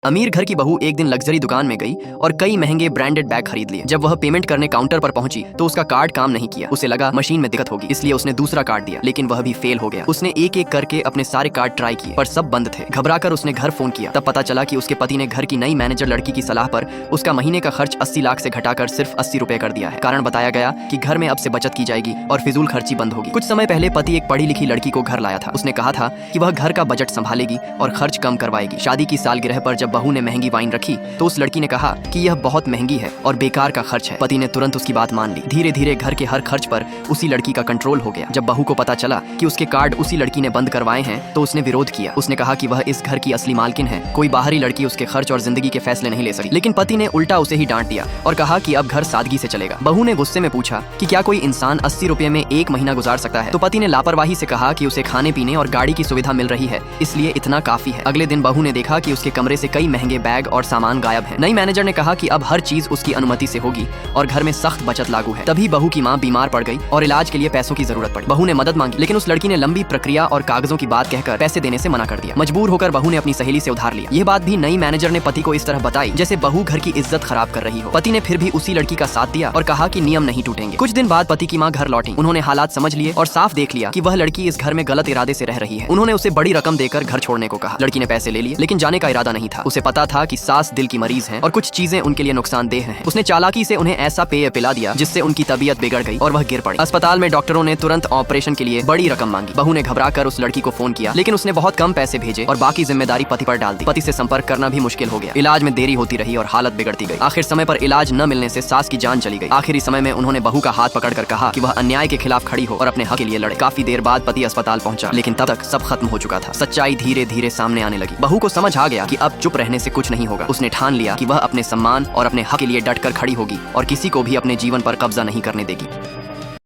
अमीर घर की बहू एक दिन लग्जरी दुकान में गई और कई महंगे ब्रांडेड बैग खरीद लिए। जब वह पेमेंट करने काउंटर पर पहुंची तो उसका कार्ड काम नहीं किया। उसे लगा मशीन में दिक्कत होगी, इसलिए उसने दूसरा कार्ड दिया, लेकिन वह भी फेल हो गया। उसने एक एक करके अपने सारे कार्ड ट्राई किए पर सब बंद थे। घबराकर उसने घर फोन किया। तब पता चला कि उसके पति ने घर की नई मैनेजर लड़की की सलाह पर उसका महीने का खर्च 80 लाख से घटाकर सिर्फ 80 रुपए कर दिया है। कारण बताया गया कि घर में अब से बचत की जाएगी और फिजूल खर्ची बंद होगी। कुछ समय पहले पति एक पढ़ी लिखी लड़की को घर लाया था। उसने कहा था कि वह घर का बजट संभालेगी और खर्च कम करवाएगी। शादी की सालगिरह पर जब बहू ने महंगी वाइन रखी तो उस लड़की ने कहा कि यह बहुत महंगी है और बेकार का खर्च है। पति ने तुरंत उसकी बात मान ली। धीरे धीरे घर के हर खर्च पर उसी लड़की का कंट्रोल हो गया। जब बहू को पता चला कि उसके कार्ड उसी लड़की ने बंद करवाए हैं तो उसने विरोध किया। उसने कहा कि वह इस घर की असली मालकिन है, कोई बाहरी लड़की उसके खर्च और जिंदगी के फैसले नहीं ले सकी। लेकिन पति ने उल्टा उसे ही डांट दिया और कहा कि अब घर सादगी से चलेगा। बहू ने गुस्से में पूछा कि क्या कोई इंसान 80 रुपए में एक महीना गुजार सकता है? तो पति ने लापरवाही से कहा कि उसे खाने पीने और गाड़ी की सुविधा मिल रही है, इसलिए इतना काफी है। अगले दिन बहू ने देखा कि उसके कमरे से कई महंगे बैग और सामान गायब है। नई मैनेजर ने कहा कि अब हर चीज उसकी अनुमति से होगी और घर में सख्त बचत लागू है। तभी बहू की मां बीमार पड़ गई और इलाज के लिए पैसों की जरूरत पड़ी। बहू ने मदद मांगी, लेकिन उस लड़की ने लंबी प्रक्रिया और कागजों की बात कहकर पैसे देने से मना कर दिया। मजबूर होकर बहू ने अपनी सहेली से उधार लिया। यह बात भी नई मैनेजर ने पति को इस तरह बताई जैसे बहू घर की इज्जत खराब कर रही हो। पति ने फिर भी उसी लड़की का साथ दिया और कहा कि नियम नहीं टूटेंगे। कुछ दिन बाद पति की मां घर लौटी। उन्होंने हालात समझ लिए और साफ देख लिया कि वह लड़की इस घर में गलत इरादे से रह रही है। उन्होंने उसे बड़ी रकम देकर घर छोड़ने को कहा। लड़की ने पैसे ले लिए, लेकिन जाने का इरादा नहीं था। उसे पता था कि सास दिल की मरीज है और कुछ चीजें उनके लिए नुकसानदेह हैं। उसने चालाकी से उन्हें ऐसा पेय पिला दिया जिससे उनकी तबीयत बिगड़ गई और वह गिर पड़ी। अस्पताल में डॉक्टरों ने तुरंत ऑपरेशन के लिए बड़ी रकम मांगी। बहू ने घबराकर उस लड़की को फोन किया, लेकिन उसने बहुत कम पैसे भेजे और बाकी जिम्मेदारी पति पर डाल दी। पति से संपर्क करना भी मुश्किल हो गया। इलाज में देरी होती रही और हालत बिगड़ती गई। आखिर समय पर इलाज न मिलने से सास की जान चली गई। आखिरी समय में उन्होंने बहू का हाथ पकड़कर कहा कि वह अन्याय के खिलाफ खड़ी हो और अपने हक के लिए लड़े। काफी देर बाद पति अस्पताल पहुंचा, लेकिन तब तक सब खत्म हो चुका था। सच्चाई धीरे धीरे सामने आने लगी। बहू को समझ आ गया कि अब चुप रहने से कुछ नहीं होगा। उसने ठान लिया कि वह अपने सम्मान और अपने हक के लिए डटकर खड़ी होगी और किसी को भी अपने जीवन पर कब्जा नहीं करने देगी।